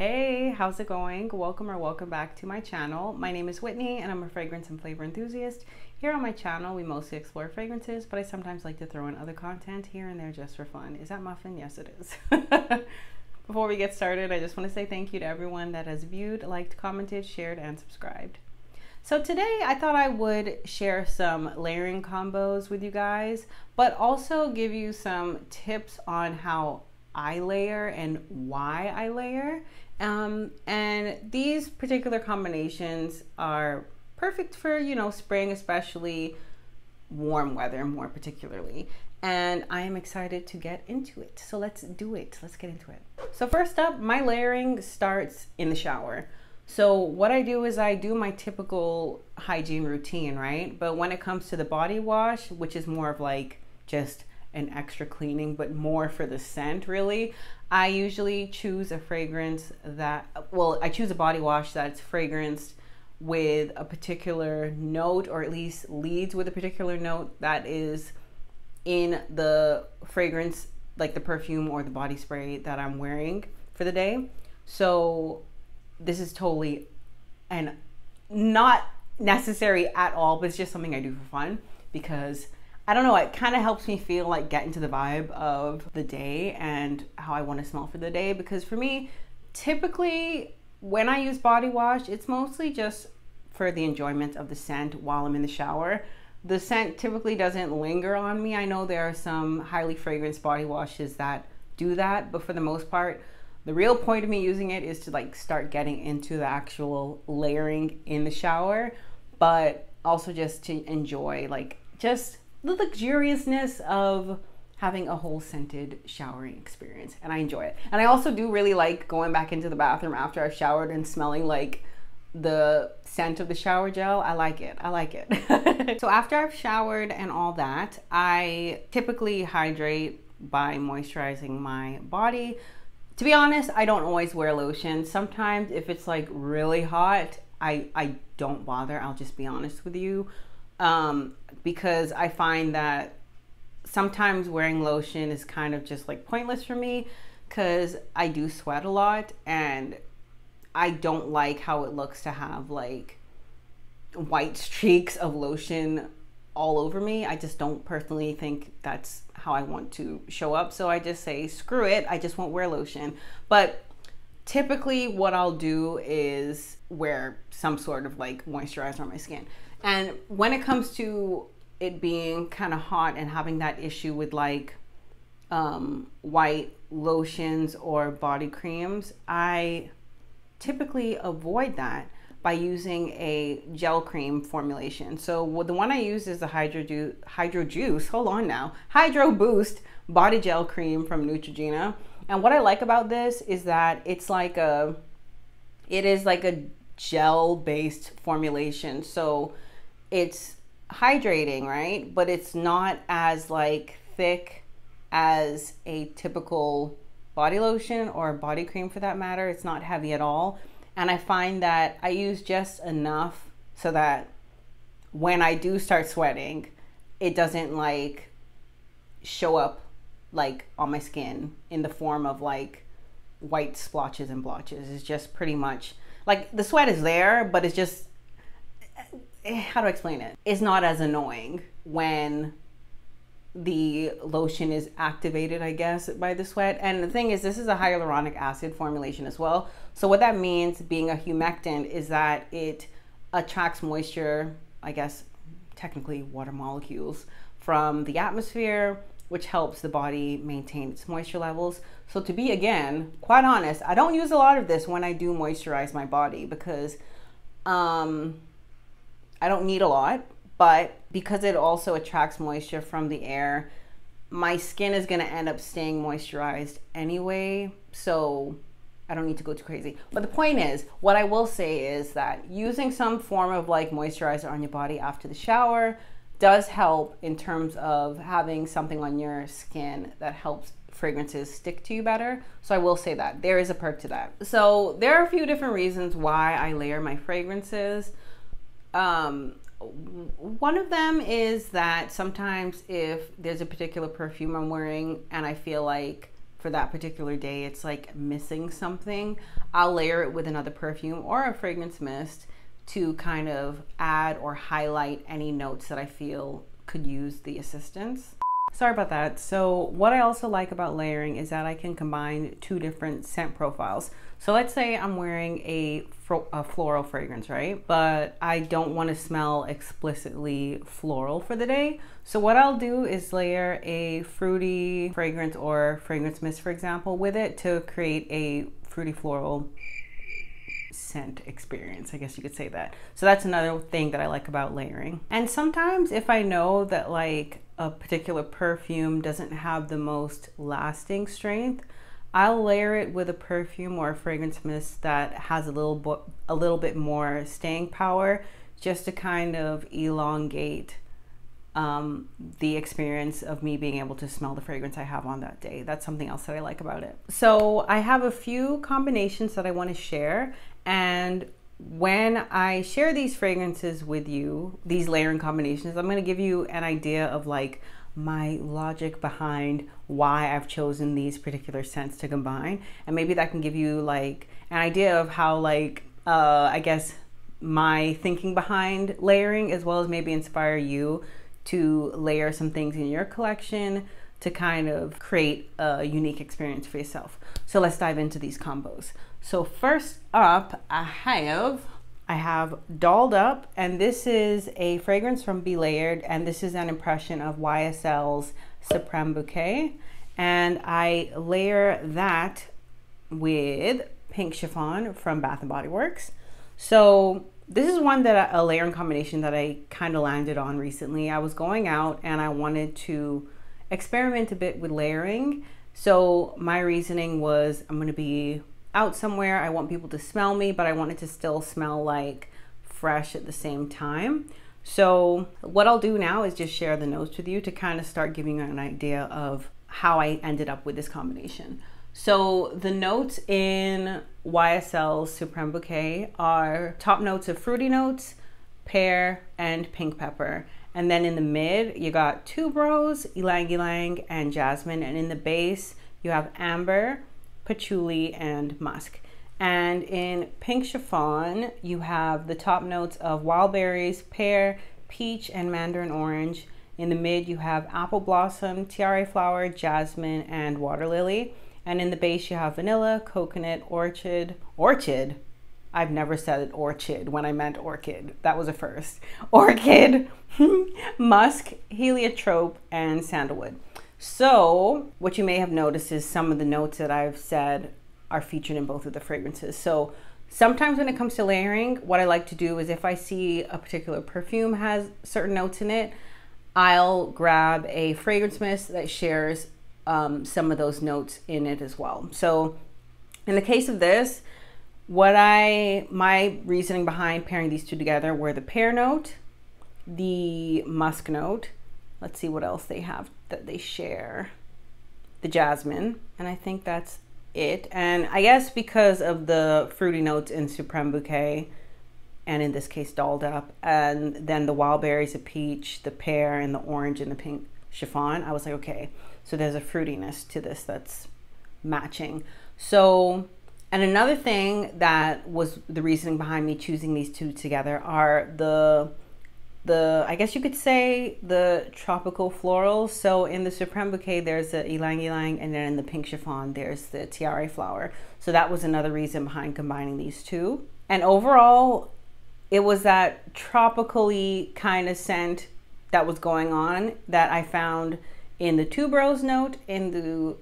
Hey, how's it going? Welcome or welcome back to my channel. My name is Whitney and I'm a fragrance and flavor enthusiast. Here on my channel, we mostly explore fragrances, but I sometimes like to throw in other content here and there just for fun. Is that muffin? Yes, it is. Before we get started, I just want to say thank you to everyone that has viewed, liked, commented, shared, and subscribed. So today I thought I would share some layering combos with you guys, but also give you some tips on how I layer and why I layer. And these particular combinations are perfect for, spring, especially warm weather more particularly. And I am excited to get into it. So let's do it. Let's get into it. So first up, my layering starts in the shower. So what I do is I do my typical hygiene routine, right? But when it comes to the body wash, which is more of like just an extra cleaning, but more for the scent really, I usually choose a fragrance that, I choose a body wash that's fragranced with a particular note, or at least leads with a particular note that is in the fragrance, like the perfume or the body spray that I'm wearing for the day. So this is totally and not necessary at all, but it's just something I do for fun because I don't know, it kind of helps me feel like get into the vibe of the day and how I want to smell for the day. Because for me, typically when I use body wash, it's mostly just for the enjoyment of the scent while I'm in the shower. The scent typically doesn't linger on me. I know there are some highly fragranced body washes that do that, but for the most part, the real point of me using it is to like start getting into the actual layering in the shower, but also just to enjoy like just the luxuriousness of having a whole scented showering experience. And I enjoy it. And I also do really like going back into the bathroom after I've showered and smelling like the scent of the shower gel. I like it. I like it. So after I've showered and all that, I typically hydrate by moisturizing my body. To be honest, I don't always wear lotion. Sometimes if it's like really hot, I don't bother. I'll just be honest with you. Because I find that sometimes wearing lotion is kind of just like pointless for me because I do sweat a lot and I don't like how it looks to have like white streaks of lotion all over me. I just don't personally think that's how I want to show up. So I just say, screw it. I just won't wear lotion. But typically what I'll do is wear some sort of like moisturizer on my skin. And when it comes to it being kind of hot and having that issue with like white lotions or body creams, I typically avoid that by using a gel cream formulation. So the one I use is the Hydro Boost Body Gel Cream from Neutrogena. And what I like about this is that it is like a gel-based formulation. So it's hydrating, right? But it's not as like thick as a typical body lotion or body cream for that matter. It's not heavy at all. And I find that I use just enough so that when I do start sweating, it doesn't like show up like on my skin in the form of like white splotches and blotches. It's just pretty much like the sweat is there, but it's just, how do I explain it? It's not as annoying when the lotion is activated, I guess, by the sweat. And the thing is, this is a hyaluronic acid formulation as well. So what that means, being a humectant, is that it attracts moisture, I guess, technically water molecules from the atmosphere, which helps the body maintain its moisture levels. So to be, again, quite honest, I don't use a lot of this when I do moisturize my body because I don't need a lot. But because it also attracts moisture from the air, my skin is gonna end up staying moisturized anyway, so I don't need to go too crazy. But the point is, what I will say is that using some form of like moisturizer on your body after the shower does help in terms of having something on your skin that helps fragrances stick to you better. So I will say that there is a perk to that. So there are a few different reasons why I layer my fragrances. One of them is that sometimes if there's a particular perfume I'm wearing and I feel like for that particular day, it's like missing something, I'll layer it with another perfume or a fragrance mist to kind of add or highlight any notes that I feel could use the assistance. Sorry about that. So what I also like about layering is that I can combine two different scent profiles. So let's say I'm wearing a floral fragrance, right? But I don't want to smell explicitly floral for the day. So what I'll do is layer a fruity fragrance or fragrance mist, for example, with it to create a fruity floral scent experience, I guess you could say that. So that's another thing that I like about layering. And sometimes if I know that like a particular perfume doesn't have the most lasting strength, I'll layer it with a perfume or a fragrance mist that has a little bit more staying power, just to kind of elongate the experience of me being able to smell the fragrance I have on that day. That's something else that I like about it. So I have a few combinations that I want to share, and when I share these fragrances with you, these layering combinations, I'm going to give you an idea of like my logic behind why I've chosen these particular scents to combine, and maybe that can give you like an idea of how like I guess my thinking behind layering, as well as maybe inspire you to layer some things in your collection to kind of create a unique experience for yourself. So let's dive into these combos. So first up, I have Dolled Up, and this is a fragrance from BeLayered, and this is an impression of YSL's Supreme Bouquet, and I layer that with Pink Chiffon from Bath & Body Works. So this is one that a layering combination that I kind of landed on recently. I was going out and I wanted to experiment a bit with layering. So my reasoning was, I'm going to be out somewhere, I want people to smell me, but I want it to still smell like fresh at the same time. So what I'll do now is just share the notes with you to kind of start giving you an idea of how I ended up with this combination. So the notes in YSL's Supreme Bouquet are top notes of fruity notes, pear, and pink pepper. And then in the mid, you got tuberose, ylang ylang, and jasmine. And in the base, you have amber, patchouli, and musk. And in Pink Chiffon, you have the top notes of wild berries, pear, peach, and mandarin orange. In the mid, you have apple blossom, tiare flower, jasmine, and water lily. And in the base, you have vanilla, coconut, orchid. I've never said it orchid when I meant orchid. That was a first. Orchid, musk, heliotrope, and sandalwood. So what you may have noticed is some of the notes that I've said are featured in both of the fragrances. So sometimes when it comes to layering, what I like to do is if I see a particular perfume has certain notes in it, I'll grab a fragrance mist that shares some of those notes in it as well. So in the case of this, my reasoning behind pairing these two together were the pear note, the musk note. Let's see what else they have that they share. The jasmine, and I think that's it. And I guess because of the fruity notes in Supreme Bouquet, and in this case Dolled Up, and then the wild berries, the peach, the pear, and the orange, and the Pink Chiffon, I was like, okay, so there's a fruitiness to this that's matching. So, and another thing that was the reasoning behind me choosing these two together are the I guess you could say the tropical florals. So in the Supreme Bouquet, there's the ylang ylang, and then in the Pink Chiffon, there's the tiare flower. So that was another reason behind combining these two. And overall, it was that tropically kind of scent that was going on that I found in the tuberose note, in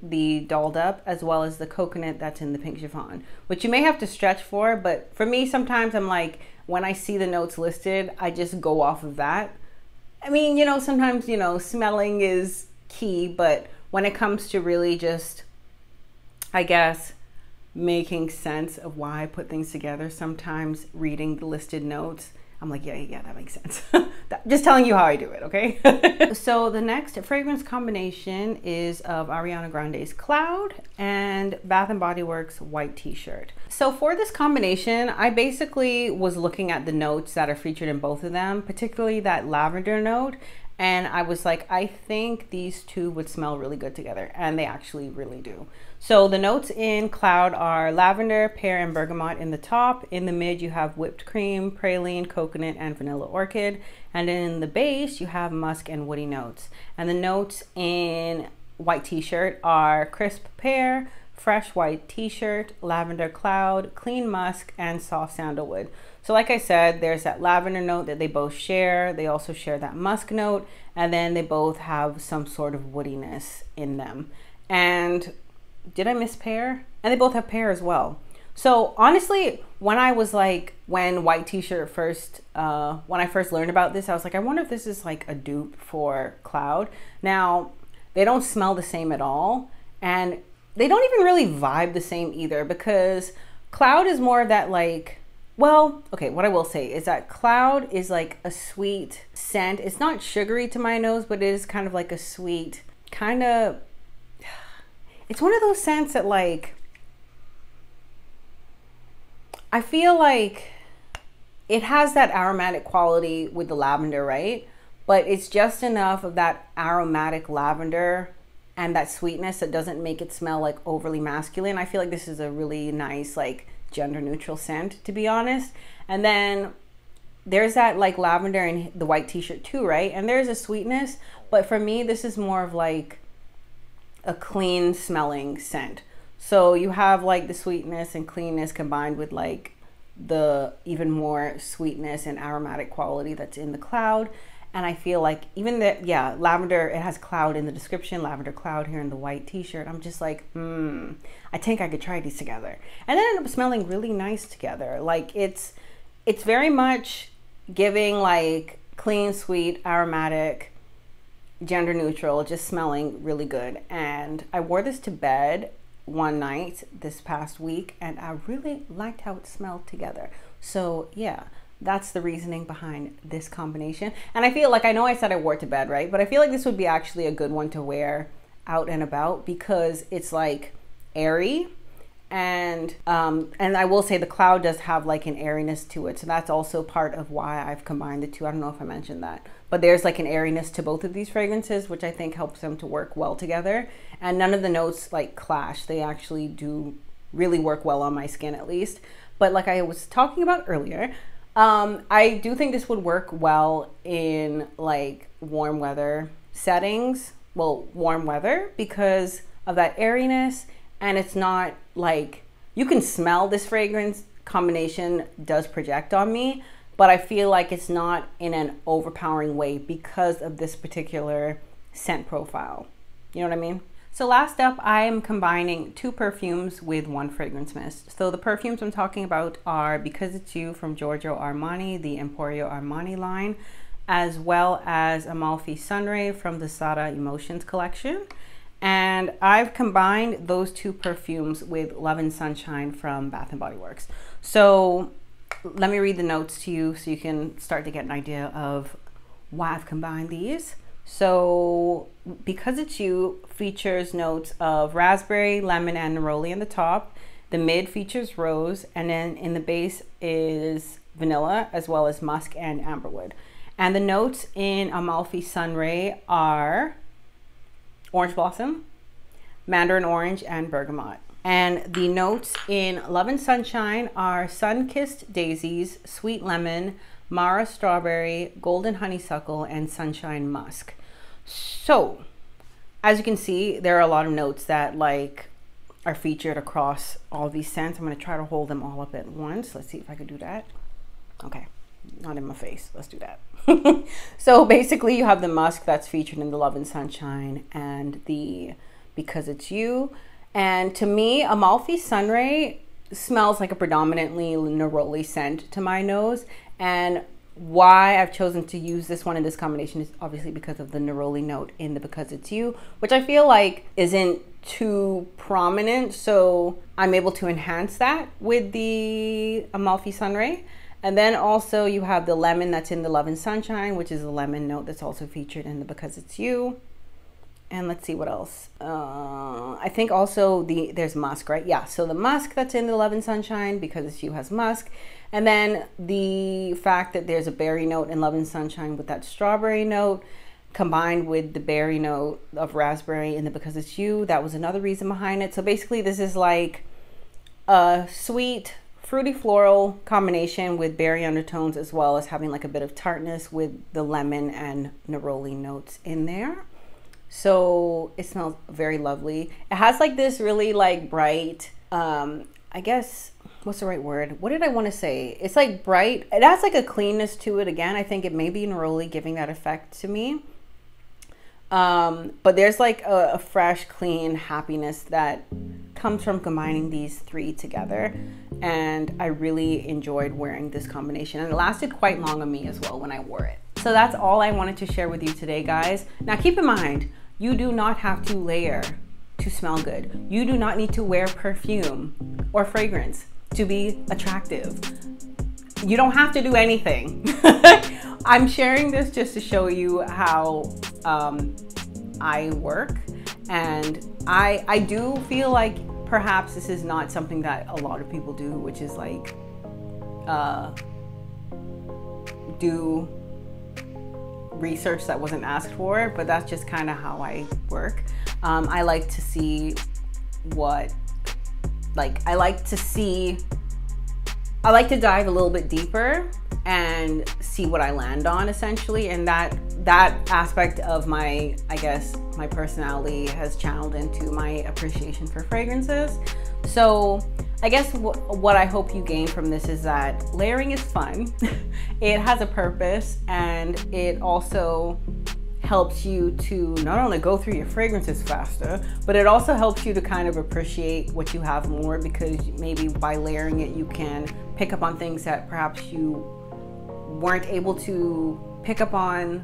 the Dolled Up, as well as the coconut that's in the Pink Chiffon, which you may have to stretch for, but for me, sometimes I'm like, when I see the notes listed, I just go off of that. I mean, you know, sometimes, you know, smelling is key, but when it comes to really just, I guess, making sense of why I put things together, sometimes reading the listed notes, I'm like, yeah, that makes sense. Just telling you how I do it, okay? So the next fragrance combination is of Ariana Grande's Cloud and Bath & Body Works White T-shirt. So for this combination, I basically was looking at the notes that are featured in both of them, particularly that lavender note. And I was like, I think these two would smell really good together. And they actually really do. So the notes in Cloud are lavender, pear, and bergamot in the top. In the mid, you have whipped cream, praline, coconut, and vanilla orchid. And in the base, you have musk and woody notes. And the notes in white t-shirt are crisp pear, fresh white t-shirt, lavender cloud, clean musk, and soft sandalwood. So like I said, there's that lavender note that they both share. They also share that musk note, and then they both have some sort of woodiness in them. And did I miss pear? And they both have pear as well. So honestly, when white t-shirt first, when I first learned about this, I was like, I wonder if this is like a dupe for Cloud. Now, they don't smell the same at all. And they don't even really vibe the same either, because Cloud is more of that like, well, okay, what I will say is that Cloud is like a sweet scent. It's not sugary to my nose, but it is kind of like a sweet, kind of, it's one of those scents that like, I feel like it has that aromatic quality with the lavender, right? But it's just enough of that aromatic lavender and that sweetness that doesn't make it smell like overly masculine. I feel like this is a really nice, like gender neutral scent, to be honest. And then there's that like lavender in the white t-shirt too, right? And there's a sweetness, but for me, this is more of like a clean smelling scent. So you have like the sweetness and cleanness combined with like the even more sweetness and aromatic quality that's in the Cloud. And I feel like even that, yeah, lavender, it has Cloud in the description, lavender cloud here in the white t-shirt. I'm just like, I think I could try these together. And they end up smelling really nice together. Like it's very much giving like clean, sweet, aromatic, gender neutral, just smelling really good. And I wore this to bed one night this past week, and I really liked how it smelled together. So yeah, that's the reasoning behind this combination. And I feel like, I know I said I wore it to bed, right? But I feel like this would be actually a good one to wear out and about, because it's like airy. And I will say the Cloud does have like an airiness to it. So that's also part of why I've combined the two. I don't know if I mentioned that, but there's like an airiness to both of these fragrances, which I think helps them to work well together. And none of the notes like clash. They actually do really work well on my skin, at least. But like I was talking about earlier, I do think this would work well in like warm weather settings. Well, warm weather, because of that airiness. And it's not like, you can smell this fragrance combination does project on me, but I feel like it's not in an overpowering way because of this particular scent profile. You know what I mean? So last up, I am combining two perfumes with one fragrance mist. So the perfumes I'm talking about are Because It's You from Giorgio Armani, the Emporio Armani line, as well as Amalfi Sunray from the Zara Emotions collection. And I've combined those two perfumes with Love and Sunshine from Bath & Body Works. So let me read the notes to you so you can start to get an idea of why I've combined these. So Because It's You features notes of raspberry, lemon, and neroli in the top. The mid features rose, and then in the base is vanilla, as well as musk and amberwood. And the notes in Amalfi Sunray are orange blossom, mandarin orange, and bergamot. And the notes in Love and Sunshine are sun-kissed daisies, sweet lemon, Mara strawberry, golden honeysuckle, and sunshine musk. So as you can see, there are a lot of notes that like are featured across all these scents. I'm going to try to hold them all up at once. Let's see if I can do that. Okay, not in my face. Let's do that. So basically you have the musk that's featured in the Love and Sunshine and the Because It's You. And to me, Amalfi Sunray smells like a predominantly neroli scent to my nose. And why I've chosen to use this one in this combination is obviously because of the neroli note in the Because It's You, which I feel like isn't too prominent. So I'm able to enhance that with the Amalfi Sunray. And then also you have the lemon that's in the Love and Sunshine, which is a lemon note that's also featured in the Because It's You. And let's see what else. I think also there's musk, right? Yeah, so the musk that's in the Love and Sunshine, Because It's You, has musk. And then the fact that there's a berry note in Love and Sunshine with that strawberry note. combined with the berry note of raspberry and the Because It's You. That was another reason behind it. So basically this is like a sweet, fruity floral combination with berry undertones, as well as having like a bit of tartness with the lemon and neroli notes in there. So it smells very lovely. It has like this really like bright, I guess, what's the right word? What did I want to say? It's like bright. It has like a cleanness to it. Again, I think it may be neroli giving that effect to me. But there's like a fresh, clean happiness that comes from combining these three together. And I really enjoyed wearing this combination, and it lasted quite long on me as well when I wore it. So that's all I wanted to share with you today, guys. Now keep in mind, you do not have to layer to smell good. You do not need to wear perfume or fragrance to be attractive. You don't have to do anything. I'm sharing this just to show you how I work, and I do feel like perhaps this is not something that a lot of people do, which is like do research that wasn't asked for, but that's just kind of how I work. I like to see what, like, I like to dive a little bit deeper and see what I land on, essentially. And that aspect of my, I guess, my personality has channeled into my appreciation for fragrances. So I guess what I hope you gain from this is that layering is fun. It has a purpose, and it also helps you to not only go through your fragrances faster, but it also helps you to kind of appreciate what you have more, because maybe by layering it, you can pick up on things that perhaps you weren't able to pick up on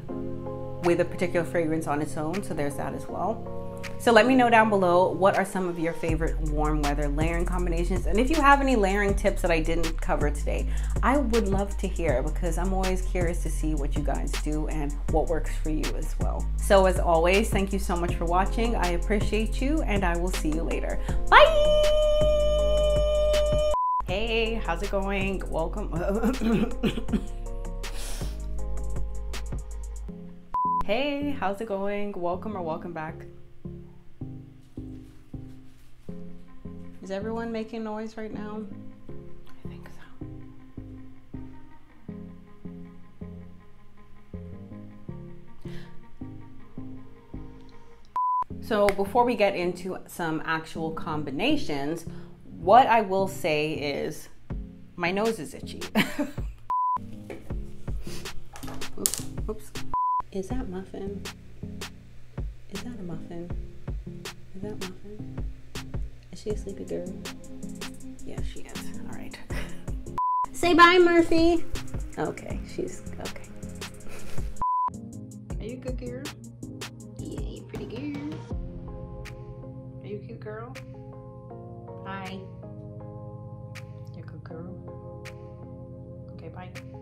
with a particular fragrance on its own. So there's that as well. So let me know down below, what are some of your favorite warm weather layering combinations? And if you have any layering tips that I didn't cover today, I would love to hear, because I'm always curious to see what you guys do and what works for you as well. So as always, thank you so much for watching. I appreciate you, and I will see you later. Bye! Hey, how's it going? Welcome. Hey, how's it going? Welcome or welcome back. Is everyone making noise right now? I think so. So before we get into some actual combinations, what I will say is my nose is itchy. Oops, oops. Is that muffin? Is that a muffin? Is that muffin? Is she a sleepy girl? Yeah, she is. All right. Say bye, Murphy. Okay, she's okay. Are you a good girl? Yeah, you pretty girl. Are you a cute girl? Hi. You're a good girl. Okay, bye.